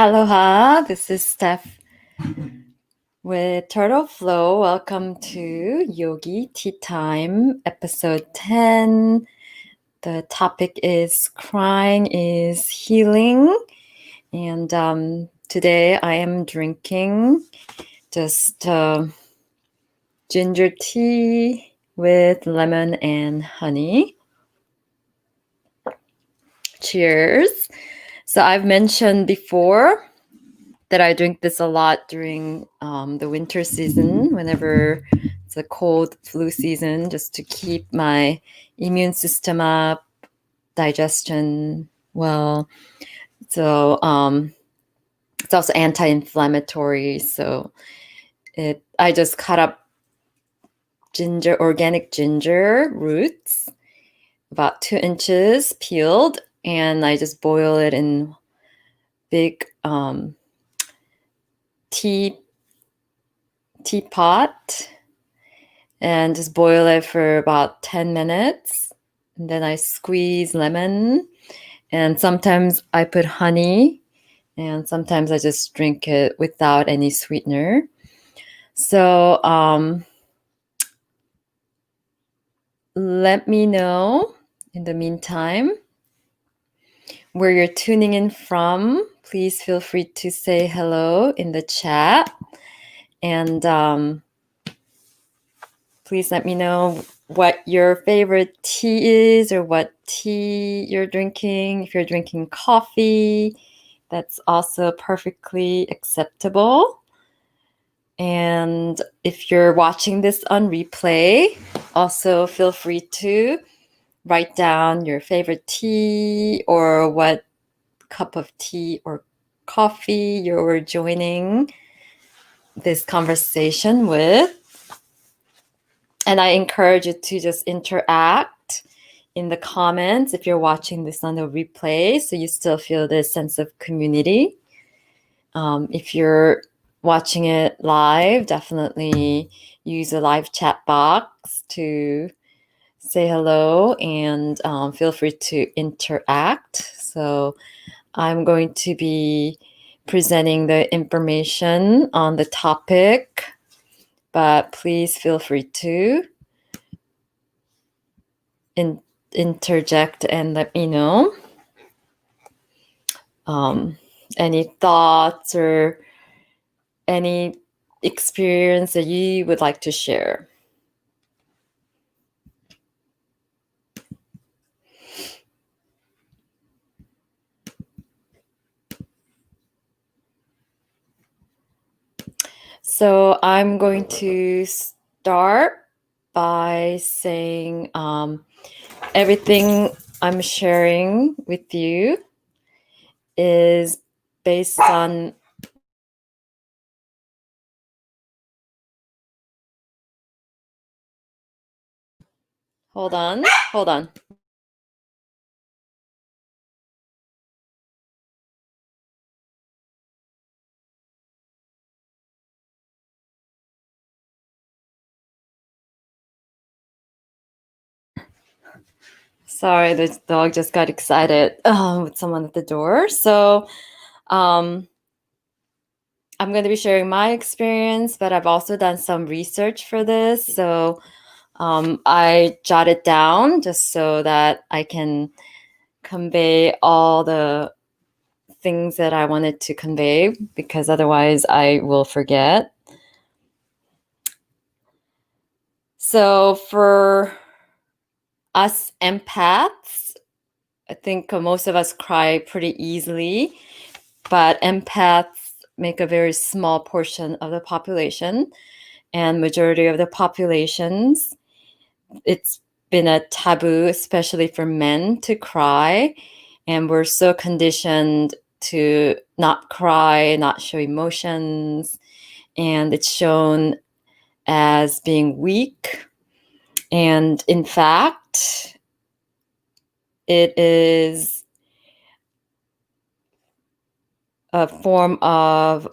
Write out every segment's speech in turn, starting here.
Aloha, this is Steph with Turtle Flow. Welcome to Yogi Tea Time, episode 10. The topic is Crying is Healing. And today I am drinking just ginger tea with lemon and honey. Cheers. So I've mentioned before that I drink this a lot during the winter season, whenever it's a cold flu season, just to keep my immune system up, digestion well. So it's also anti-inflammatory. So I just cut up organic ginger roots, about 2 inches peeled, and I just boil it in big teapot and just boil it for about 10 minutes. And then I squeeze lemon, and sometimes I put honey, and sometimes I just drink it without any sweetener. So let me know in the meantime where you're tuning in from. Please feel free to say hello in the chat. And please let me know what your favorite tea is or what tea you're drinking. If you're drinking coffee, that's also perfectly acceptable. And if you're watching this on replay, also feel free to write down your favorite tea or what cup of tea or coffee you're joining this conversation with. And I encourage you to just interact in the comments if you're watching this on the replay, so you still feel this sense of community. If you're watching it live, definitely use the live chat box to say hello and feel free to interact. So I'm going to be presenting the information on the topic, but please feel free to interject and let me know any thoughts or any experience that you would like to share. So I'm going to start by saying everything I'm sharing with you is based on hold on. Sorry, the dog just got excited with someone at the door. So I'm going to be sharing my experience, but I've also done some research for this. So I jotted down just so that I can convey all the things that I wanted to convey, because otherwise I will forget. So for us empaths, I think most of us cry pretty easily, but empaths make a very small portion of the population, and majority of the populations, it's been a taboo, especially for men, to cry, and we're so conditioned to not cry, not show emotions, and it's shown as being weak. And in fact, it is a form of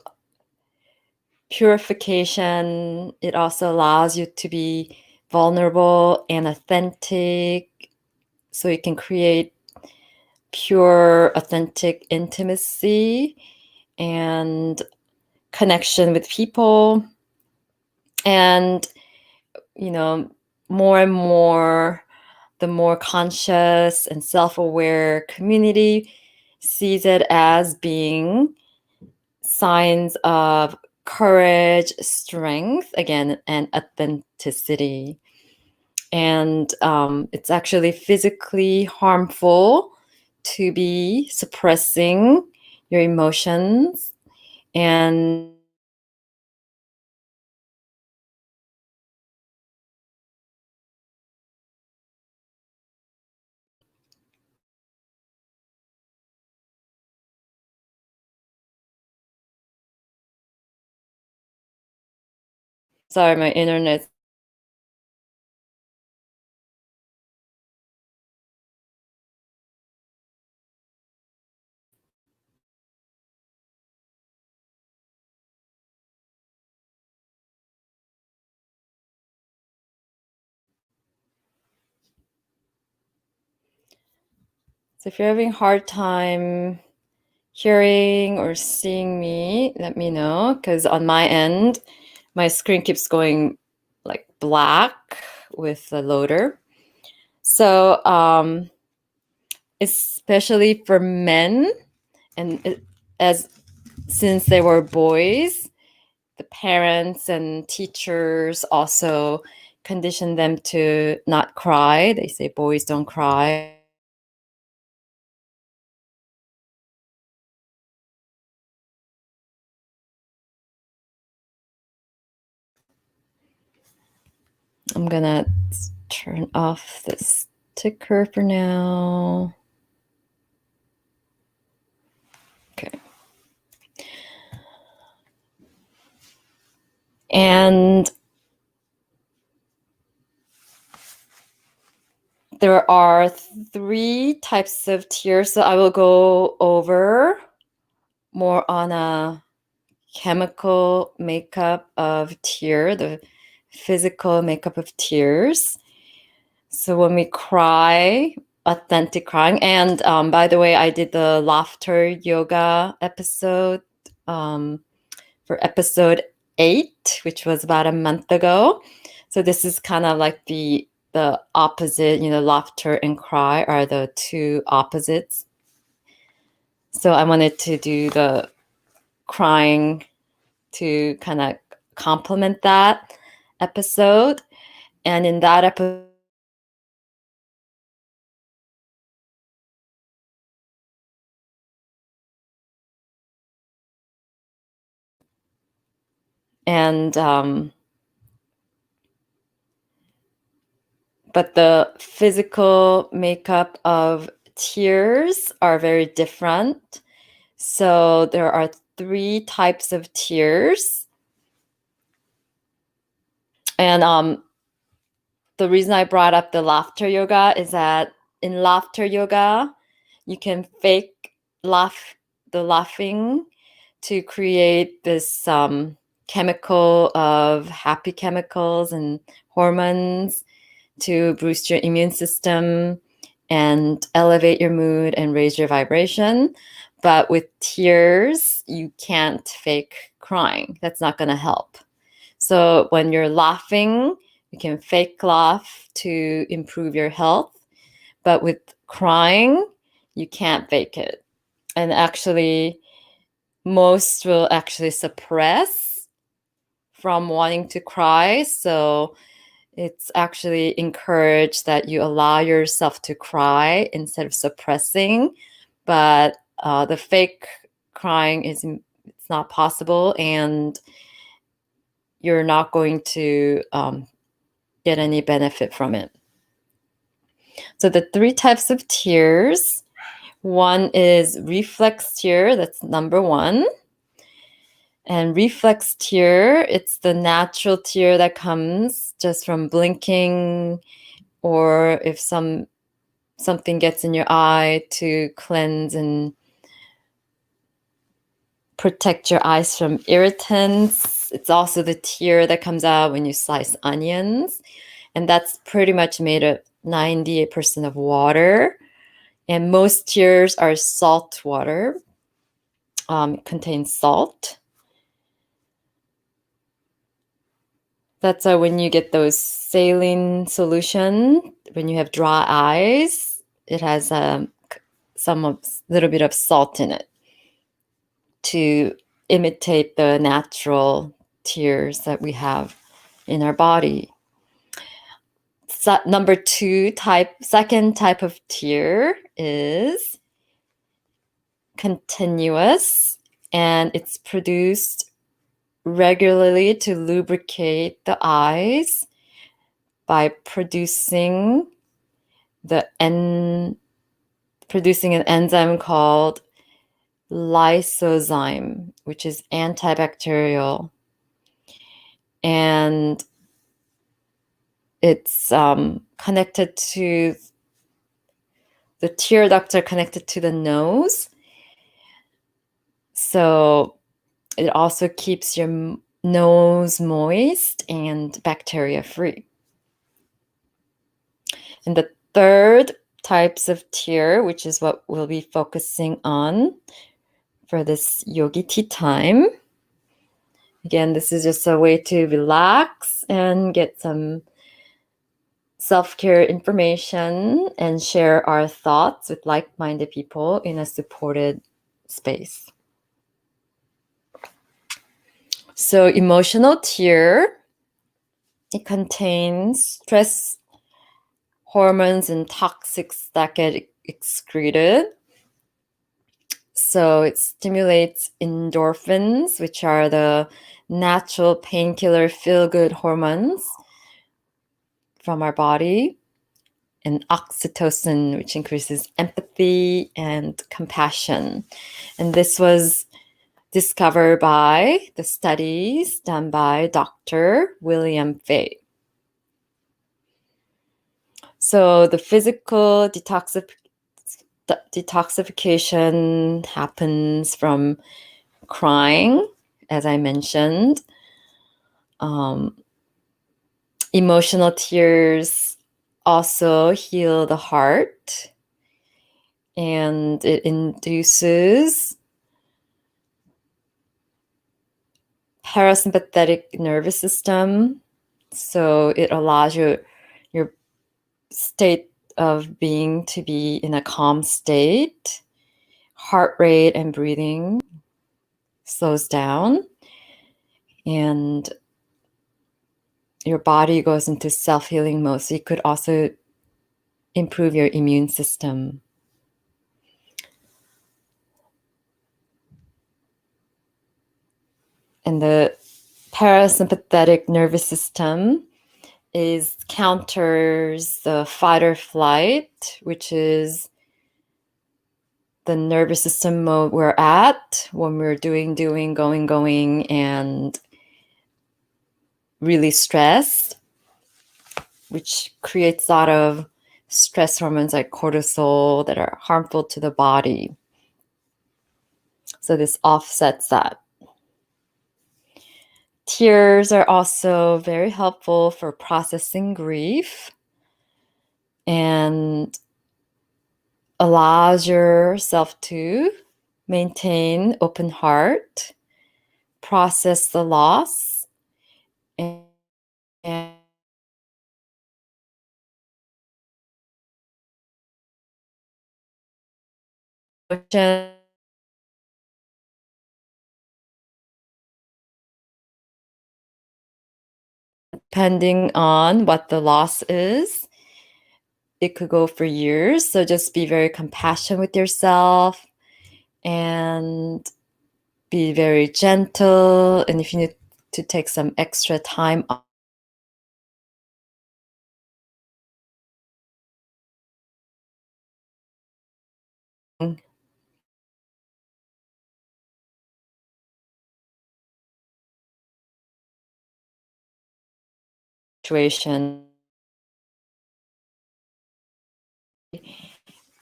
purification. It also allows you to be vulnerable and authentic, so you can create pure, authentic intimacy and connection with people. And, you know, more and more, the more conscious and self-aware community sees it as being signs of courage, strength, again, and authenticity. And it's actually physically harmful to be suppressing your emotions. And sorry, my internet. So if you're having a hard time hearing or seeing me, let me know, because on my end, my screen keeps going like black with the loader. So especially for men, and as since they were boys, the parents and teachers also condition them to not cry. They say boys don't cry. I'm gonna turn off the sticker for now. Okay. And there are 3 types of tears, so I will go over more on a chemical makeup of tear, the physical makeup of tears. So when we cry, authentic crying, and by the way, I did the laughter yoga episode for episode 8, which was about a month ago. So this is kind of like the opposite, laughter and cry are the 2 opposites. So I wanted to do the crying to kind of complement that episode. And in that episode, and but the physical makeup of tears are very different. So there are 3 types of tears. And the reason I brought up the laughter yoga is that in laughter yoga, you can fake laughing to create this chemical of happy chemicals and hormones to boost your immune system and elevate your mood and raise your vibration. But with tears, you can't fake crying. That's not going to help. So when you're laughing, you can fake laugh to improve your health. But with crying, you can't fake it. And actually, most will actually suppress from wanting to cry. So it's actually encouraged that you allow yourself to cry instead of suppressing. But the fake crying it's not possible, and you're not going to get any benefit from it. So the 3 types of tears. One is reflex tear, that's number 1. And reflex tear, it's the natural tear that comes just from blinking, or if something gets in your eye to cleanse and protect your eyes from irritants. It's also the tear that comes out when you slice onions. And that's pretty much made of 98% of water. And most tears are salt water. It contains salt. That's why when you get those saline solution, when you have dry eyes, it has some little bit of salt in it to imitate the natural tears that we have in our body. Number second type of tear is continuous, and it's produced regularly to lubricate the eyes by producing producing an enzyme called lysozyme, which is antibacterial, and it's connected to the tear ducts are connected to the nose, so it also keeps your nose moist and bacteria free. And the third types of tear, which is what we'll be focusing on for this yogi tea time. Again, this is just a way to relax and get some self-care information and share our thoughts with like-minded people in a supported space. So emotional tear, it contains stress hormones and toxics that get excreted. So it stimulates endorphins, which are the natural painkiller feel-good hormones from our body, and oxytocin, which increases empathy and compassion. And this was discovered by the studies done by Dr. William Fay. So the physical detoxification happens from crying, as I mentioned. Emotional tears also heal the heart, and it induces parasympathetic nervous system. So it allows your state of being to be in a calm state. Heart rate and breathing slows down, and your body goes into self-healing mode. So you could also improve your immune system. And the parasympathetic nervous system counters the fight or flight, which is the nervous system mode we're at when we're doing, going, and really stressed, which creates a lot of stress hormones like cortisol that are harmful to the body. So this offsets that. Tears are also very helpful for processing grief and allows yourself to maintain open heart, process the loss, and depending on what the loss is, it could go for years. So just be very compassionate with yourself and be very gentle. And if you need to take some extra time on situation,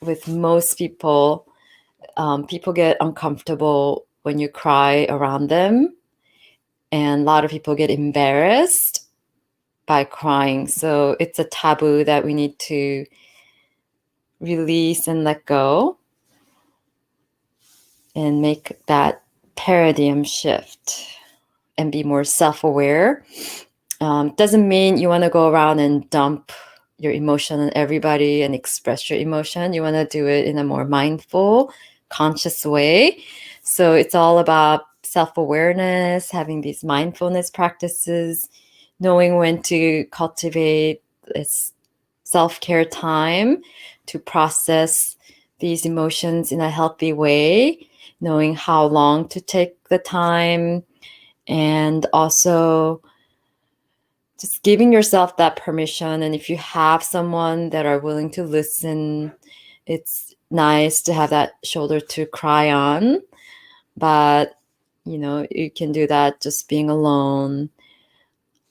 with most people, people get uncomfortable when you cry around them, and a lot of people get embarrassed by crying. So it's a taboo that we need to release and let go. and make that paradigm shift and be more self-aware. Doesn't mean you want to go around and dump your emotion on everybody and express your emotion. You want to do it in a more mindful, conscious way. So it's all about self-awareness, having these mindfulness practices, knowing when to cultivate this self-care time to process these emotions in a healthy way, knowing how long to take the time, and also just giving yourself that permission. And if you have someone that are willing to listen, it's nice to have that shoulder to cry on. But, you can do that just being alone.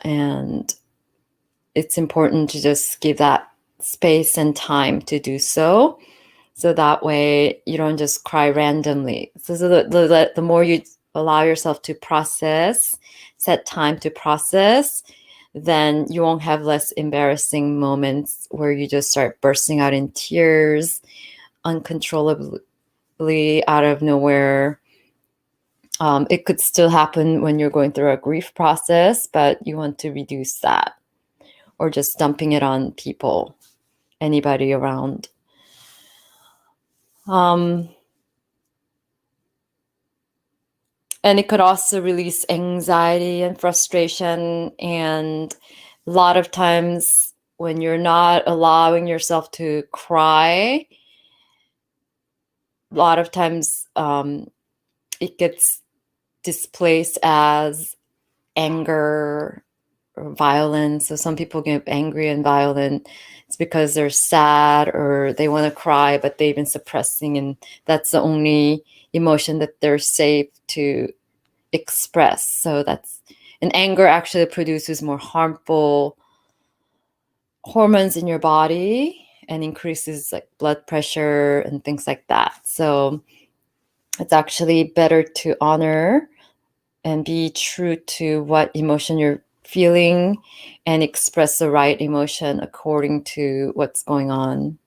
And it's important to just give that space and time to do so. So that way you don't just cry randomly. So the more you allow yourself to process, set time to process, then you won't have less embarrassing moments where you just start bursting out in tears uncontrollably out of nowhere. It could still happen when you're going through a grief process, but you want to reduce that, or just dumping it on people, anybody around. And it could also release anxiety and frustration. And a lot of times when you're not allowing yourself to cry, a lot of times it gets displaced as anger or violence. So some people get angry and violent. It's because they're sad or they want to cry, but they've been suppressing, and that's the only emotion that they're safe to express. So and anger actually produces more harmful hormones in your body and increases like blood pressure and things like that. So it's actually better to honor and be true to what emotion you're feeling and express the right emotion according to what's going on.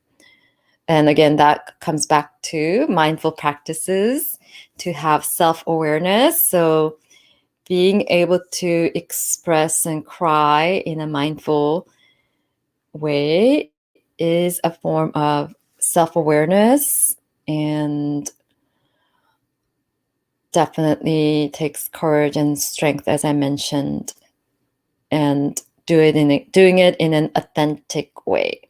And again, that comes back to mindful practices to have self-awareness. So being able to express and cry in a mindful way is a form of self-awareness, and definitely takes courage and strength, as I mentioned, and doing it in an authentic way.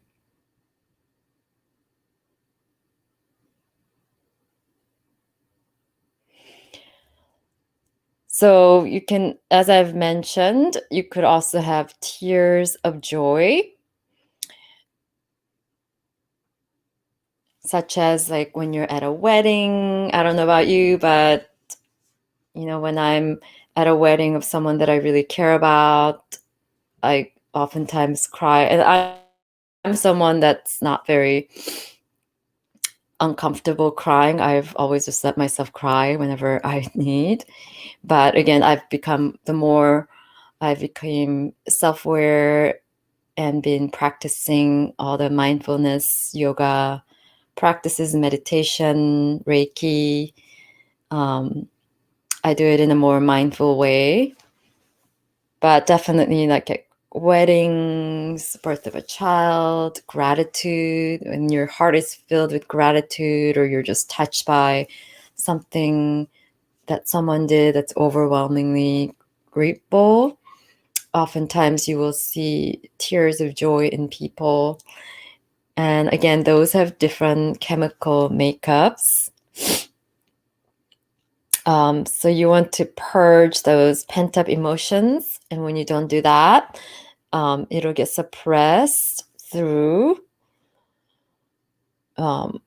So you can, as I've mentioned, you could also have tears of joy, such as like when you're at a wedding. I don't know about you, but when I'm at a wedding of someone that I really care about, I oftentimes cry. And I'm someone that's not very uncomfortable crying. I've always just let myself cry whenever I need. But again, the more I've become self-aware and been practicing all the mindfulness, yoga practices, meditation, Reiki, I do it in a more mindful way. But definitely like at weddings, birth of a child, gratitude, when your heart is filled with gratitude or you're just touched by something that someone did that's overwhelmingly grateful, oftentimes you will see tears of joy in people. And again, those have different chemical makeups. So you want to purge those pent-up emotions. And when you don't do that, it'll get suppressed through, it'll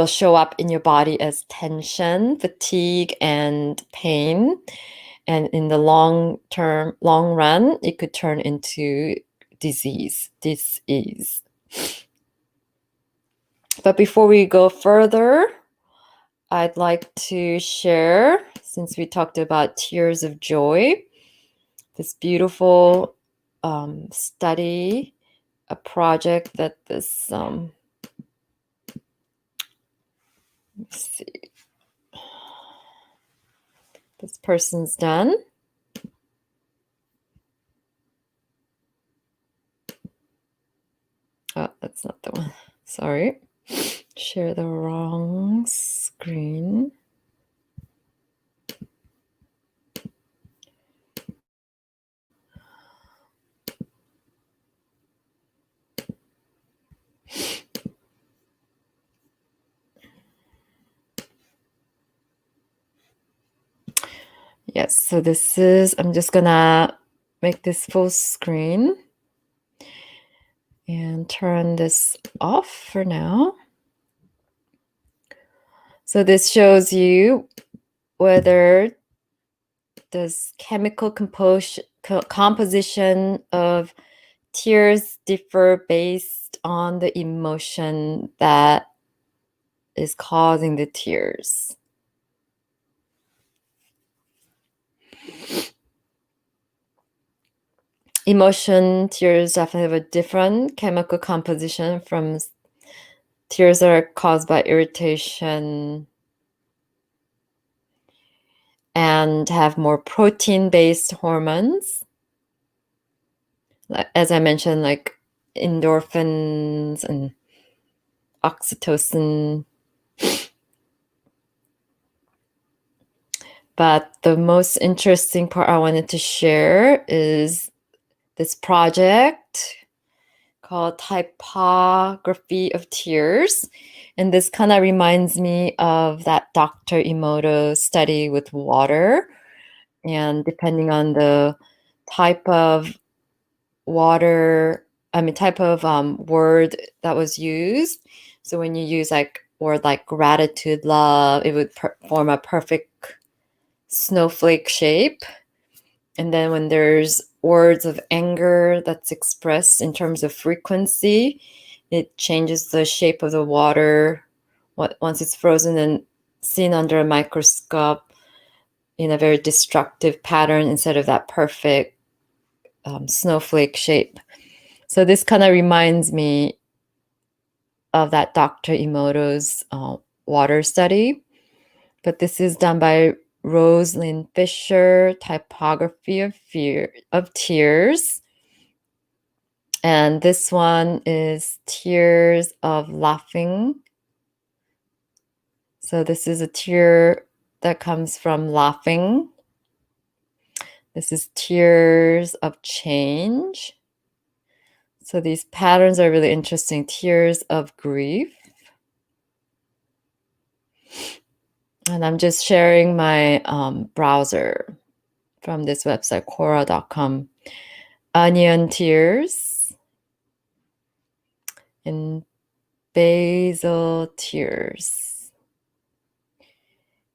show up in your body as tension, fatigue, and pain. And in the long run, it could turn into disease. But before we go further, I'd like to share, since we talked about tears of joy, this beautiful study, a project that this, let's see, This person's done. Oh, that's not the one. Sorry. Share the wrong screen. Yes, so this is, I'm just gonna make this full screen and turn this off for now. So this shows you whether this chemical composition of tears differ based on the emotion that is causing the tears. Emotion tears definitely have a different chemical composition from tears that are caused by irritation and have more protein-based hormones. As I mentioned, like endorphins and oxytocin. But the most interesting part I wanted to share is this project called Typography of Tears. And this kind of reminds me of that Dr. Emoto study with water. And depending on the type of type of word that was used. So when you use like word like gratitude, love, it would form a perfect snowflake shape. And then when there's words of anger that's expressed in terms of frequency, it changes the shape of the water once it's frozen and seen under a microscope in a very destructive pattern instead of that perfect snowflake shape. So this kind of reminds me of that Dr. Emoto's water study. But this is done by Rosalind Fisher, Typography of Tears. And this one is Tears of Laughing. So this is a tear that comes from laughing. This is Tears of Change. So these patterns are really interesting. Tears of Grief. And I'm just sharing my browser from this website, Quora.com. Onion tears and basil tears.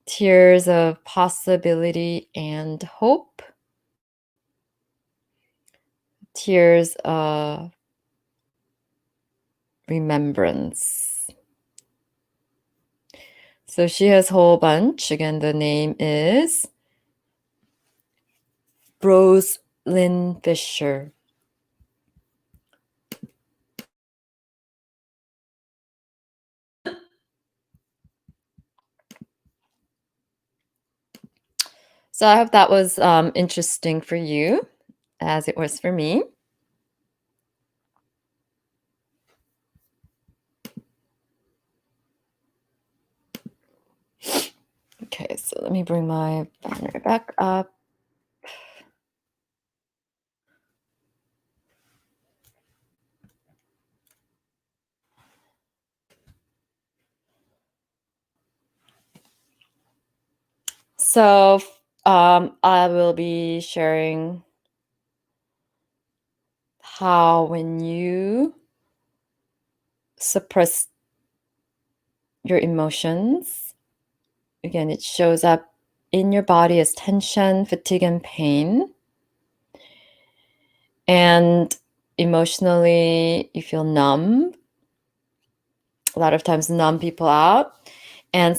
Tears of possibility and hope. Tears of remembrance. So she has a whole bunch. Again, the name is Rosalind Fisher. So I hope that was interesting for you, as it was for me. Okay, so let me bring my banner back up. So I will be sharing how when you suppress your emotions, again, it shows up in your body as tension, fatigue, and pain. And emotionally, you feel numb. A lot of times numb people out. And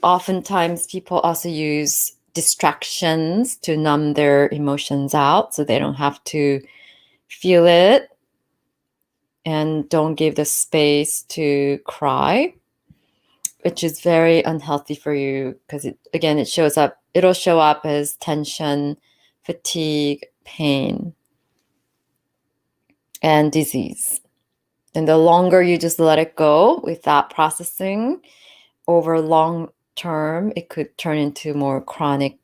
oftentimes people also use distractions to numb their emotions out so they don't have to feel it and don't give the space to cry, which is very unhealthy for you because it shows up it'll show up as tension, fatigue, pain, and disease. And the longer you just let it go without processing, over long term, it could turn into more chronic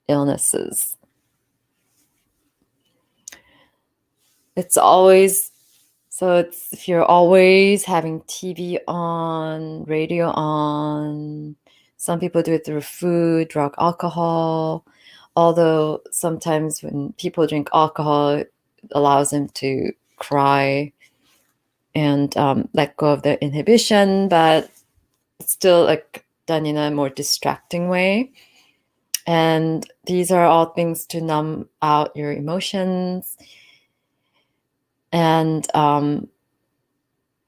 illnesses. It's always, if you're always having TV on, radio on, some people do it through food, drug, alcohol, although sometimes when people drink alcohol, it allows them to cry and let go of their inhibition, but it's still like done in a more distracting way. And these are all things to numb out your emotions. And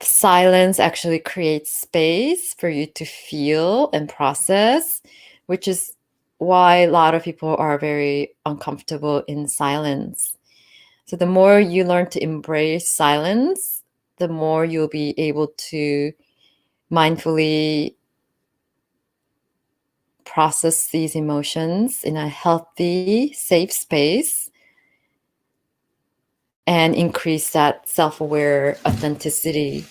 silence actually creates space for you to feel and process, which is why a lot of people are very uncomfortable in silence. So the more you learn to embrace silence, the more you'll be able to mindfully process these emotions in a healthy, safe space and increase that self-aware authenticity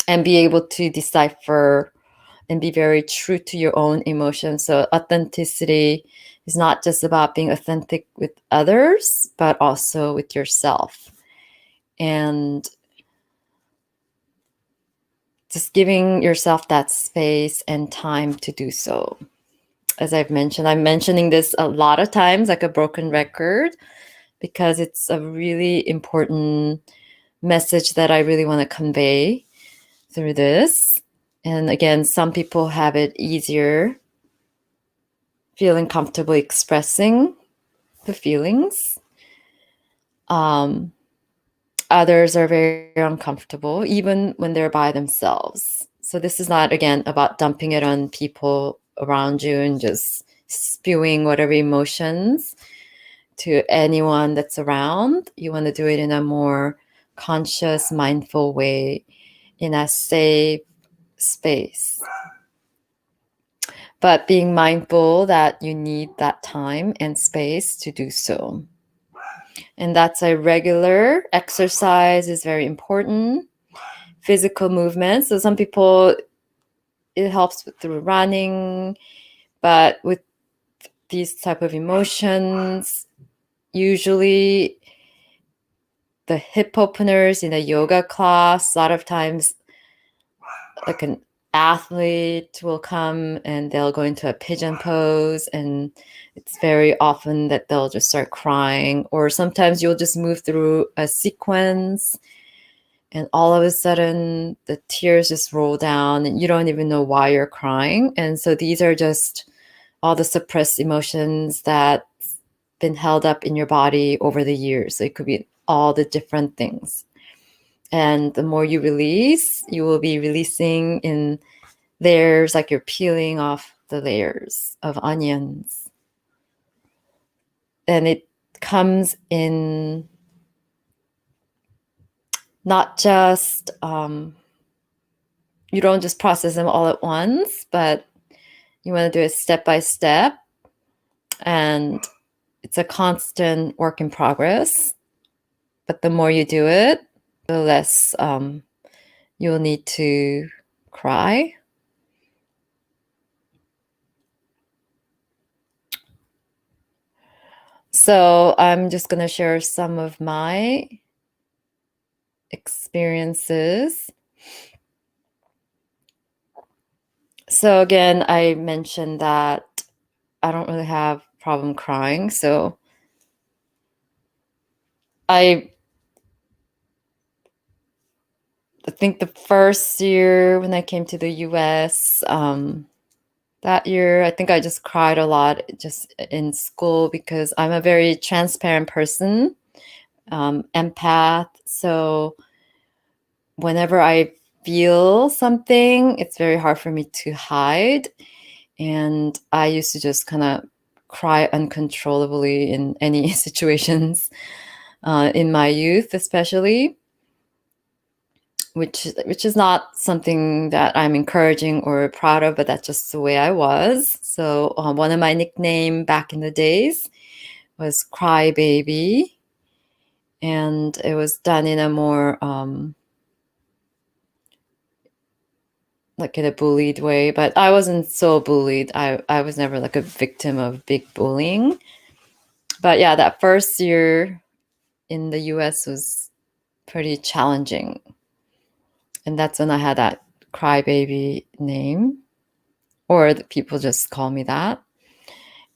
and be able to decipher and be very true to your own emotions. So authenticity is not just about being authentic with others, but also with yourself. And just giving yourself that space and time to do so. As I've mentioned, I'm mentioning this a lot of times like a broken record because it's a really important message that I really want to convey through this. And again, some people have it easier feeling comfortable expressing the feelings. Others are very uncomfortable, even when they're by themselves. So this is not, again, about dumping it on people around you and just spewing whatever emotions to anyone that's around. You want to do it in a more conscious, mindful way, in a safe space. But being mindful that you need that time and space to do so. And that's a regular exercise is very important. Physical movement. So some people, it helps through running, but with these type of emotions, usually the hip openers in a yoga class, a lot of times like an athlete will come and they'll go into a pigeon pose, and it's very often that they'll just start crying, or sometimes you'll just move through a sequence and all of a sudden the tears just roll down and you don't even know why you're crying. And so these are just all the suppressed emotions that's been held up in your body over the years. So it could be all the different things. And the more you release, you will be releasing in layers, like you're peeling off the layers of onions. And it comes in not just, you don't just process them all at once, but you want to do it step by step. And it's a constant work in progress. But the more you do it, the less you'll need to cry. So I'm just going to share some of my experiences. So again, I mentioned that I don't really have problem crying. So I think the first year when I came to the US, that year, I think I just cried a lot just in school because I'm a very transparent person, empath. So whenever I feel something, it's very hard for me to hide. And I used to just kind of cry uncontrollably in any situations, in my youth especially. which is not something that I'm encouraging or proud of, but that's just the way I was. So one of my nickname back in the days was Cry Baby, and it was done in a more like in a bullied way, but I wasn't so bullied. I was never like a victim of big bullying. But yeah, that first year in the US was pretty challenging. And that's when I had that crybaby name, or the people just call me that.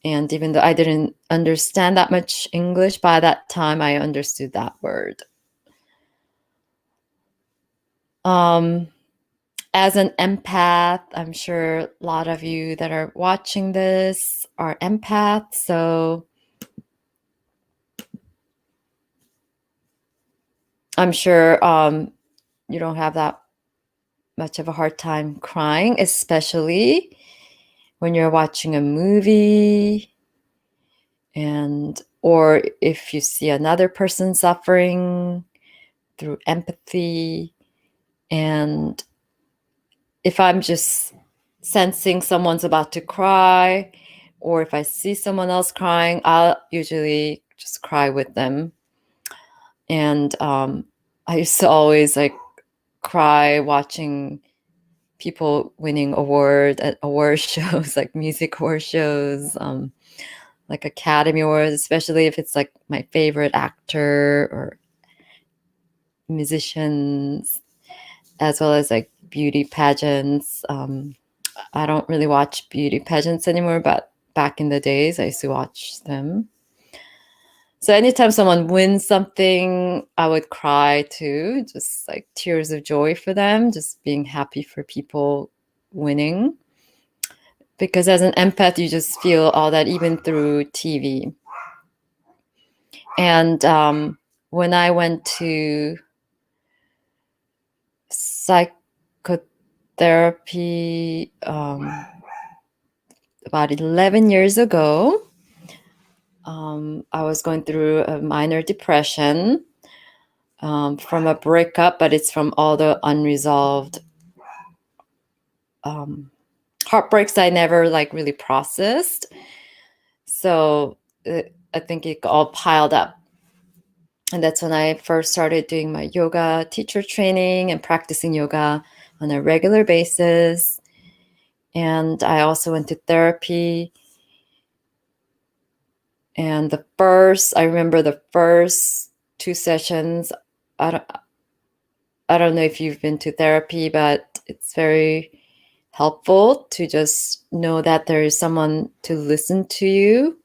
And even though I didn't understand that much English by that time, I understood that word. Um, as an empath, I'm sure a lot of you that are watching this are empaths. So I'm sure you don't have that much of a hard time crying, especially when you're watching a movie, and or if you see another person suffering through empathy. And if I'm just sensing someone's about to cry, or if I see someone else crying, I'll usually just cry with them. And I used to always like cry watching people winning award at award shows, like music award shows, like Academy Awards, especially if it's like my favorite actor or musicians, as well as like beauty pageants. I don't really watch beauty pageants anymore, but back in the days, I used to watch them. So anytime someone wins something, I would cry too, just like tears of joy for them, just being happy for people winning. Because as an empath, you just feel all that even through TV. And when I went to psychotherapy about 11 years ago, I was going through a minor depression from a breakup, but it's from all the unresolved heartbreaks I never like really processed. So I think it all piled up. And that's when I first started doing my yoga teacher training and practicing yoga on a regular basis. And I also went to therapy. And I remember the first 2 sessions. I don't know if you've been to therapy, but it's very helpful to just know that there is someone to listen to you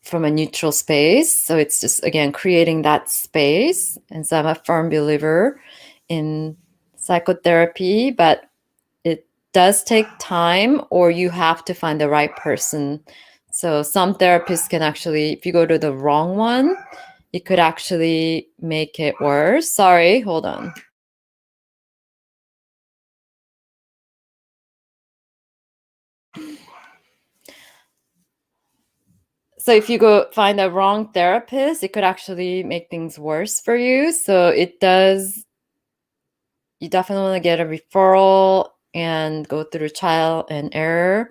from a neutral space. So it's just, again, creating that space. And so I'm a firm believer in psychotherapy, but it does take time, or you have to find the right person. So some therapists can actually, if you go to the wrong one, it could actually make it worse. Sorry, hold on. So if you go find a wrong therapist, it could actually make things worse for you. So you definitely want to get a referral and go through trial and error.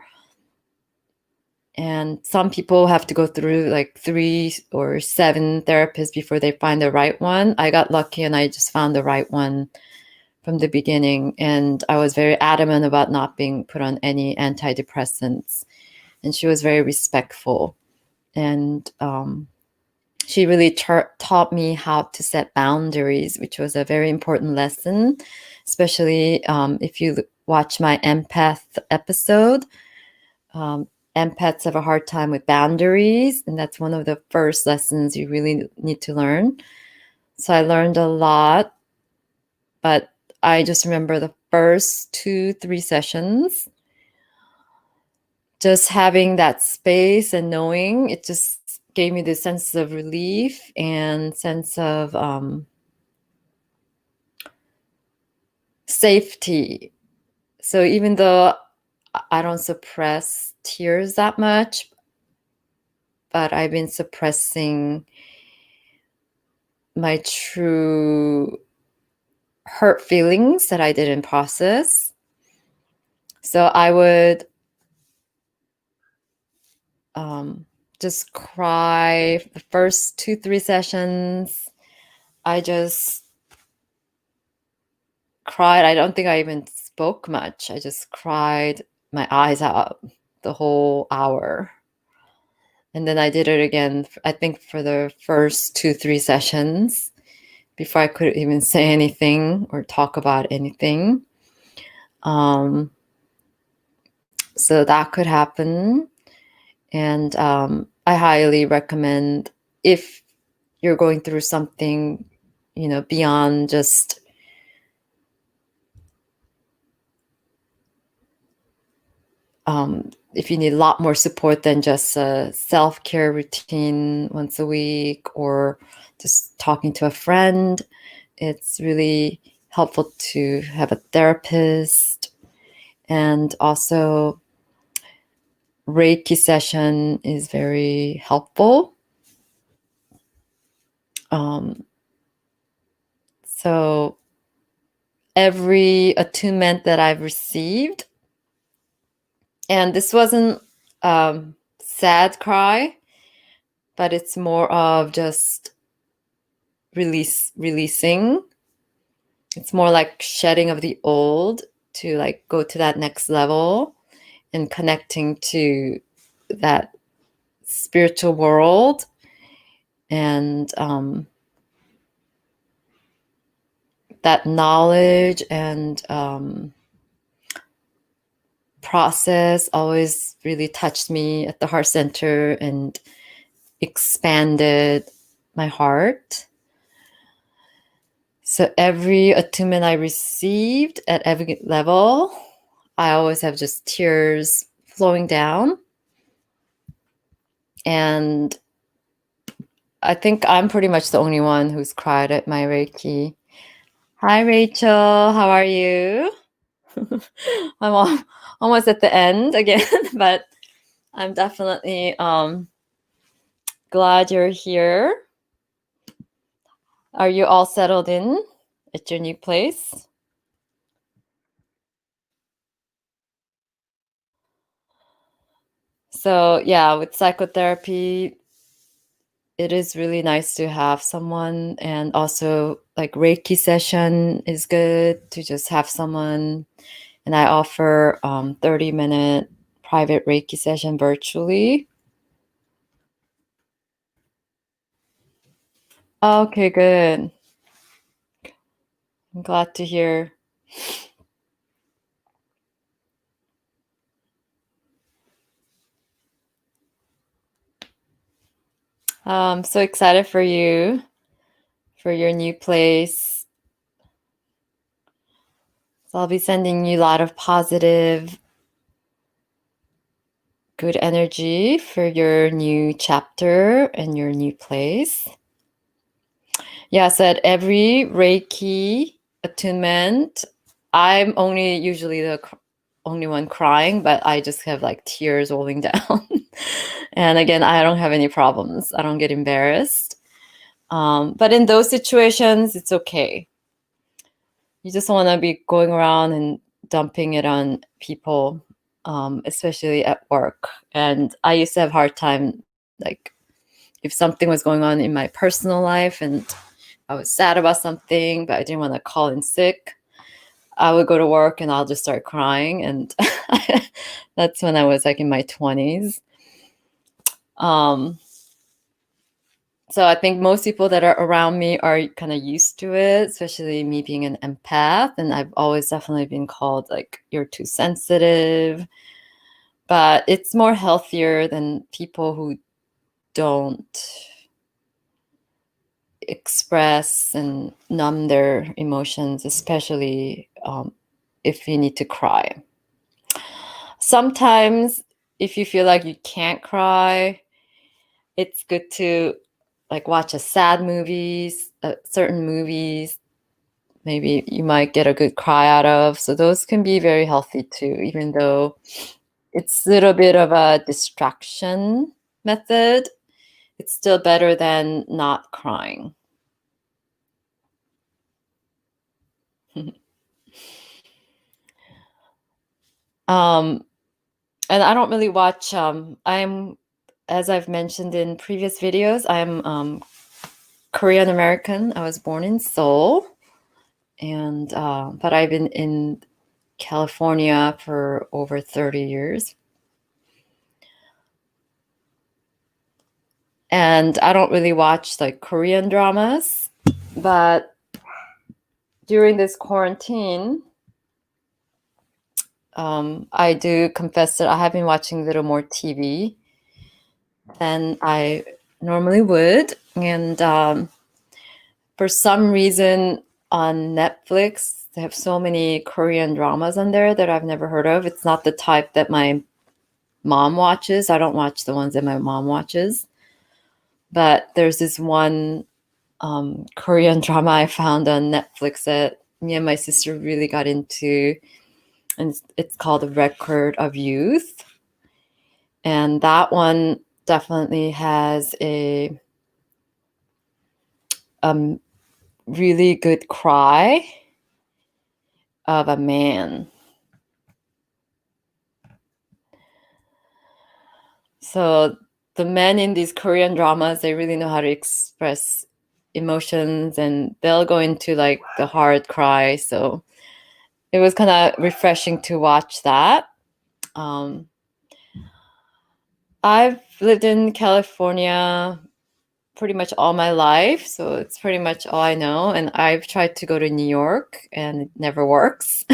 And some people have to go through like 3 or 7 therapists before they find the right one. I got lucky and I just found the right one from the beginning. And I was very adamant about not being put on any antidepressants. And she was very respectful. And she really taught me how to set boundaries, which was a very important lesson, especially if you watch my empath episode. Empaths have a hard time with boundaries, and that's one of the first lessons you really need to learn. So I learned a lot, but I just remember the first 2-3 sessions, just having that space and knowing, it just gave me this sense of relief and sense of safety. So even though I don't suppress tears that much, but I've been suppressing my true hurt feelings that I didn't process. So I would just cry the first 2-3 sessions. I just cried. I don't think I even spoke much. I just cried my eyes out the whole hour. And then I did it again, I think for the first 2-3 sessions before I could even say anything or talk about anything. So that could happen. And I highly recommend, if you're going through something, beyond just if you need a lot more support than just a self-care routine once a week or just talking to a friend, it's really helpful to have a therapist. And also, Reiki session is very helpful. So every attunement that I've received, and this wasn't sad cry, but it's more of just releasing. It's more like shedding of the old to like go to that next level and connecting to that spiritual world. And that knowledge and process always really touched me at the heart center and expanded my heart. So every attunement I received at every level, I always have just tears flowing down. And I think I'm pretty much the only one who's cried at my Reiki. Hi, Rachel. How are you? I'm almost at the end again, but I'm definitely glad you're here. Are you all settled in at your new place? So yeah, with psychotherapy, it is really nice to have someone, and also like Reiki session is good to just have someone. And I offer 30-minute private Reiki session virtually. Okay, good. I'm glad to hear. I'm so excited for you, for your new place. So I'll be sending you a lot of positive, good energy for your new chapter and your new place. Yeah, so at every Reiki attunement, I'm only usually the only one crying, but I just have like tears rolling down. And again, I don't have any problems. I don't get embarrassed. But in those situations, it's okay. You just want to be going around and dumping it on people, especially at work. And I used to have a hard time, like if something was going on in my personal life and I was sad about something, but I didn't want to call in sick, I would go to work and I'll just start crying. And that's when I was like in my 20s. So I think most people that are around me are kind of used to it, especially me being an empath. And I've always definitely been called like, you're too sensitive. But it's more healthier than people who don't express and numb their emotions, especially if you need to cry. Sometimes if you feel like you can't cry, it's good to like watch a sad movies, certain movies, maybe you might get a good cry out of. So those can be very healthy too, even though it's a little bit of a distraction method. It's still better than not crying. um, and I don't really watch. As I've mentioned in previous videos, I'm Korean American. I was born in Seoul, and but I've been in California for over 30 years. And I don't really watch like Korean dramas, but during this quarantine, I do confess that I have been watching a little more TV than I normally would. And for some reason on Netflix, they have so many Korean dramas on there that I've never heard of. It's not the type that my mom watches. I don't watch the ones that my mom watches. But there's this one Korean drama I found on Netflix that me and my sister really got into, and it's called The Record of Youth. And that one definitely has a really good cry of a man. So the men in these Korean dramas, they really know how to express emotions, and they'll go into like the hard cry. So it was kind of refreshing to watch that. Um, I've lived in California pretty much all my life, so it's pretty much all I know. And I've tried to go to New York, and it never works.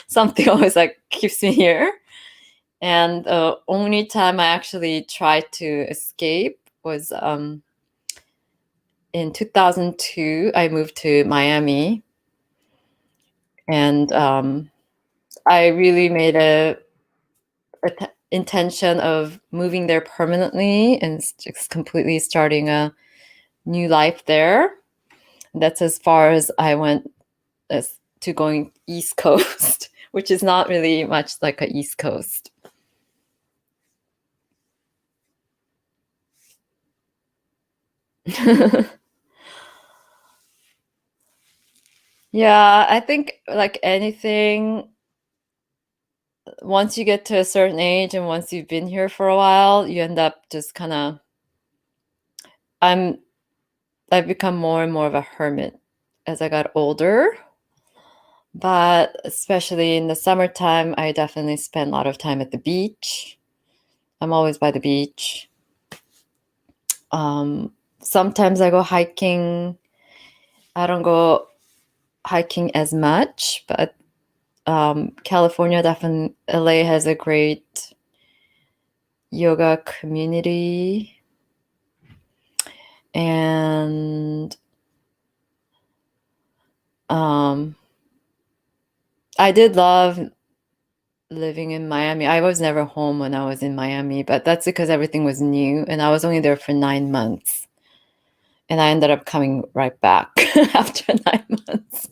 Something always like keeps me here. And the only time I actually tried to escape was in 2002. I moved to Miami, and I really made a intention of moving there permanently and just completely starting a new life there. That's as far as I went as to going East Coast, which is not really much like a East Coast. Yeah, I think like anything, once you get to a certain age and once you've been here for a while, you end up just kind of I'm I've become more and more of a hermit as I got older. But especially in the summertime, I definitely spend a lot of time at the beach. I'm always by the beach. Sometimes I go hiking. I don't go hiking as much, but California, definitely, LA has a great yoga community. And I did love living in Miami. I was never home when I was in Miami, but that's because everything was new and I was only there for 9 months. And I ended up coming right back after 9 months.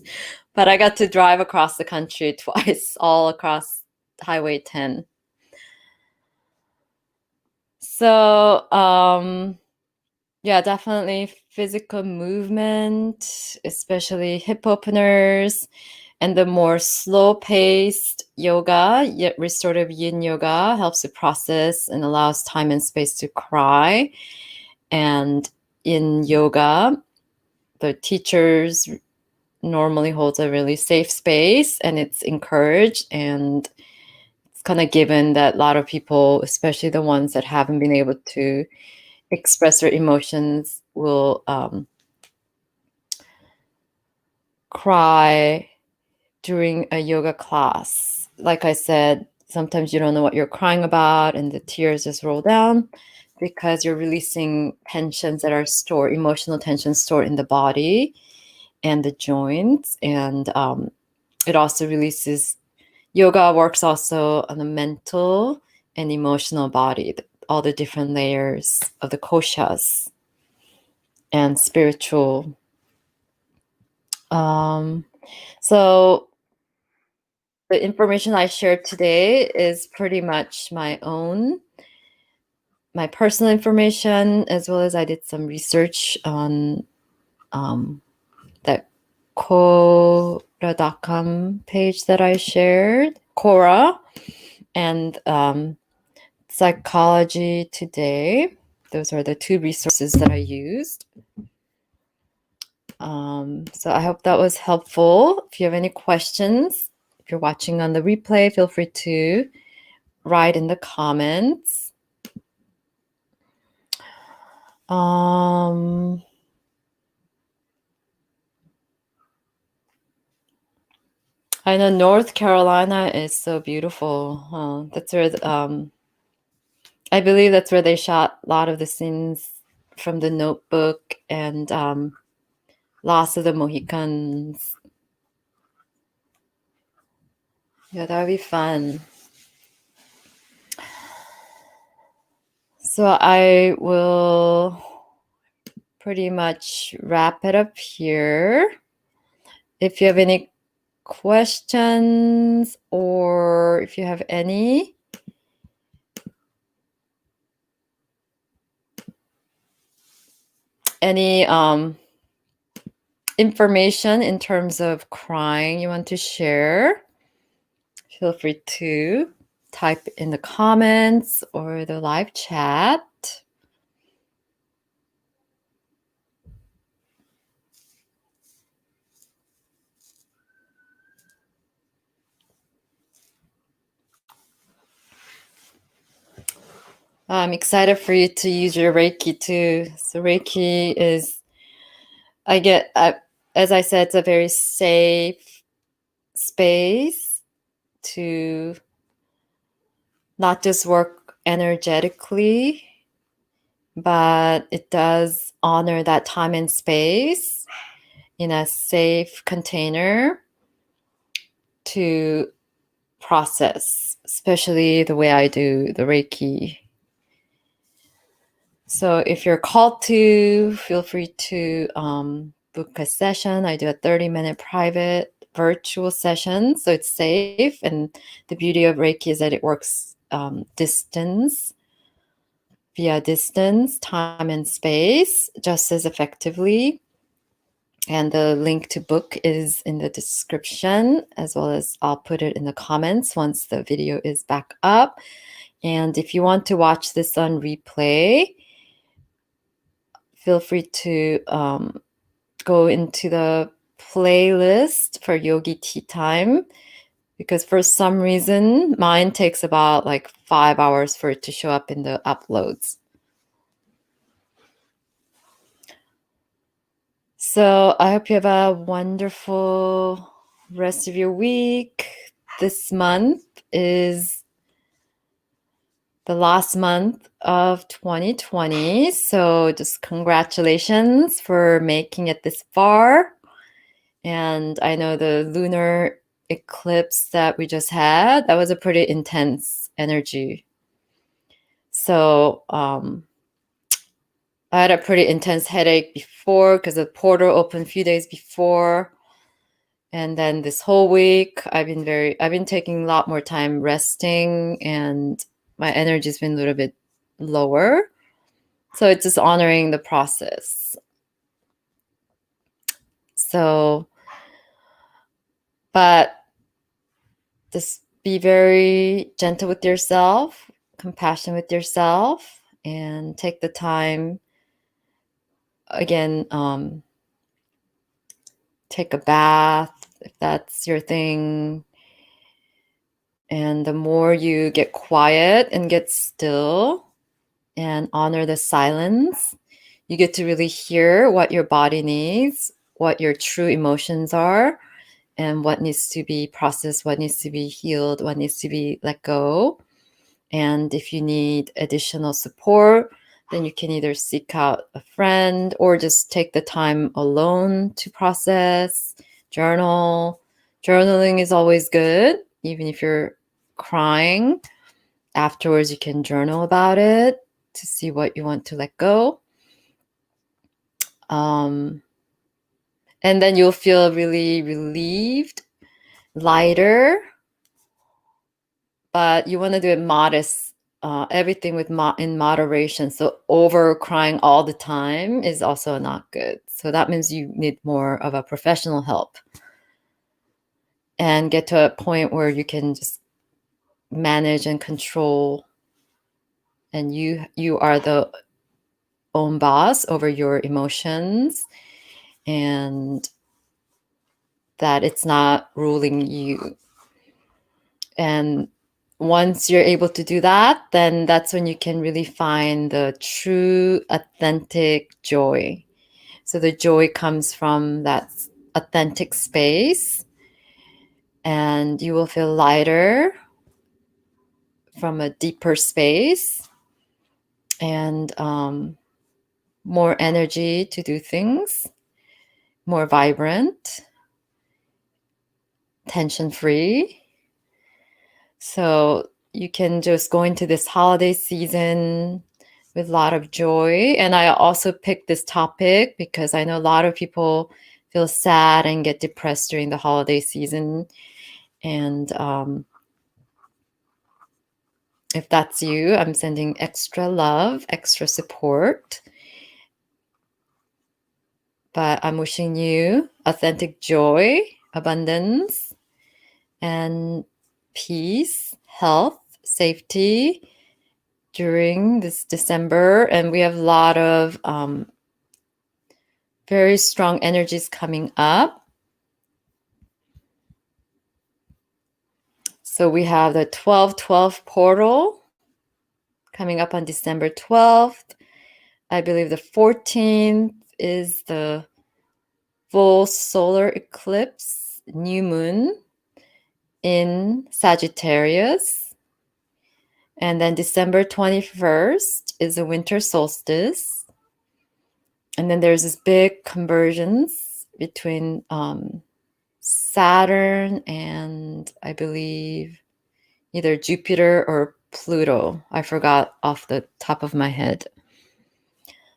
But I got to drive across the country twice, all across Highway 10. So, yeah, definitely physical movement, especially hip openers, and the more slow-paced yoga, yet restorative yin yoga helps to process and allows time and space to cry. And in yoga, the teachers normally holds a really safe space and it's encouraged, and it's kind of given that a lot of people, especially the ones that haven't been able to express their emotions, will cry during a yoga class. Like I said, sometimes you don't know what you're crying about and the tears just roll down because you're releasing tensions that are stored, emotional tensions stored in the body and the joints. And it also releases, yoga works also on the mental and emotional body, all the different layers of the koshas and spiritual. So the information I shared today is pretty much my own, my personal information, as well as I did some research on that Quora.com page that I shared, Quora, and Psychology Today. Those are the two resources that I used. So I hope that was helpful. If you have any questions, if you're watching on the replay, feel free to write in the comments. I know North Carolina is so beautiful. That's where I believe that's where they shot a lot of the scenes from The Notebook and Lost of the Mohicans. Yeah, that would be fun. So I will pretty much wrap it up here. If you have any questions or if you have any information in terms of crying you want to share, feel free to type in the comments or the live chat. I'm excited for you to use your Reiki too. So Reiki is, as I said, it's a very safe space to not just work energetically, but it does honor that time and space in a safe container to process, especially the way I do the Reiki. So if you're called to, feel free to book a session. I do a 30-minute private virtual session, so it's safe. And the beauty of Reiki is that it works via distance, time and space, just as effectively. And the link to book is in the description, as well as I'll put it in the comments once the video is back up. And if you want to watch this on replay, feel free to go into the playlist for Yogi Tea Time, because for some reason mine takes about like 5 hours for it to show up in the uploads. So I hope you have a wonderful rest of your week. This month is the last month of 2020. So just congratulations for making it this far. And I know the lunar eclipse that we just had, that was a pretty intense energy. So I had a pretty intense headache before because the portal opened a few days before. And then this whole week, I've been taking a lot more time resting, and my energy's been a little bit lower. So it's just honoring the process. So, but just be very gentle with yourself, compassionate with yourself, and take the time. Again, take a bath if that's your thing. And the more you get quiet and get still and honor the silence, you get to really hear what your body needs, what your true emotions are, and what needs to be processed, what needs to be healed, what needs to be let go. And if you need additional support, then you can either seek out a friend or just take the time alone to process, journal. Journaling is always good. Even if you're crying, afterwards you can journal about it to see what you want to let go. And then you'll feel really relieved, lighter, but you want to do it everything in moderation. So over crying all the time is also not good. So that means you need more of a professional help and get to a point where you can just manage and control, and you are the own boss over your emotions, and that it's not ruling you. And once you're able to do that, then that's when you can really find the true, authentic joy. So the joy comes from that authentic space, and you will feel lighter from a deeper space, and more energy to do things, more vibrant, tension free. So you can just go into this holiday season with a lot of joy. And I also picked this topic because I know a lot of people feel sad and get depressed during the holiday season. And if that's you, I'm sending extra love, extra support. But I'm wishing you authentic joy, abundance, and peace, health, safety during this December. And we have a lot of very strong energies coming up. So we have the 12/12 portal coming up on December 12th. I believe the 14th is the full solar eclipse, new moon in Sagittarius. And then December 21st is the winter solstice. And then there's this big convergence between Saturn and I believe either Jupiter or Pluto. I forgot off the top of my head.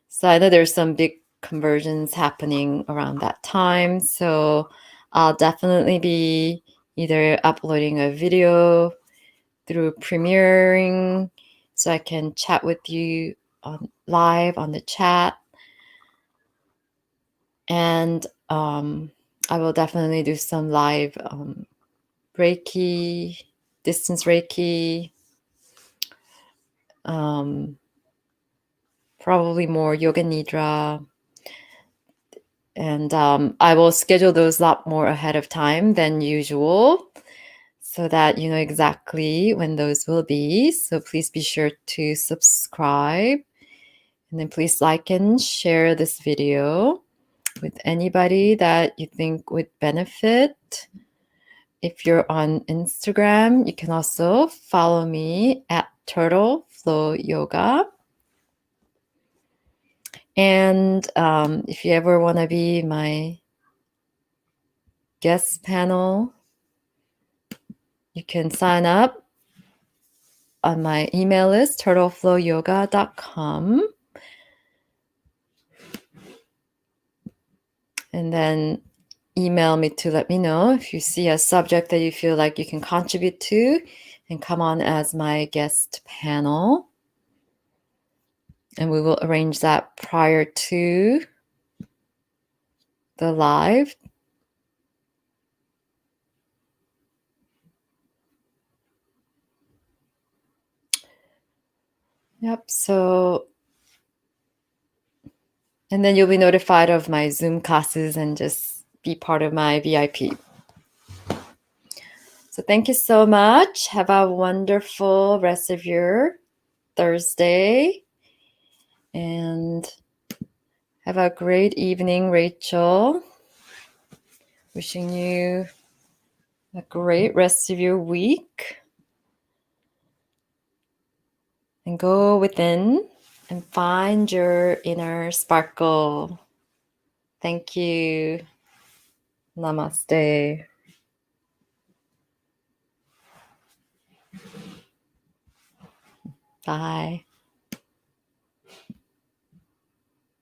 So I know there's some big conversions happening around that time. So I'll definitely be either uploading a video through premiering so I can chat with you live on the chat. And I will definitely do some live Reiki, distance Reiki, probably more Yoga Nidra. And I will schedule those a lot more ahead of time than usual so that you know exactly when those will be. So please be sure to subscribe. And then please like and share this video with anybody that you think would benefit. If you're on Instagram, you can also follow me at Turtle Flow Yoga. And if you ever want to be my guest panel, you can sign up on my email list, turtleflowyoga.com. And then email me to let me know if you see a subject that you feel like you can contribute to and come on as my guest panel. And we will arrange that prior to the live. Yep. So, and then you'll be notified of my Zoom classes and just be part of my VIP. So thank you so much. Have a wonderful rest of your Thursday. And have a great evening, Rachel. Wishing you a great rest of your week. And go within and find your inner sparkle. Thank you. Namaste. Bye.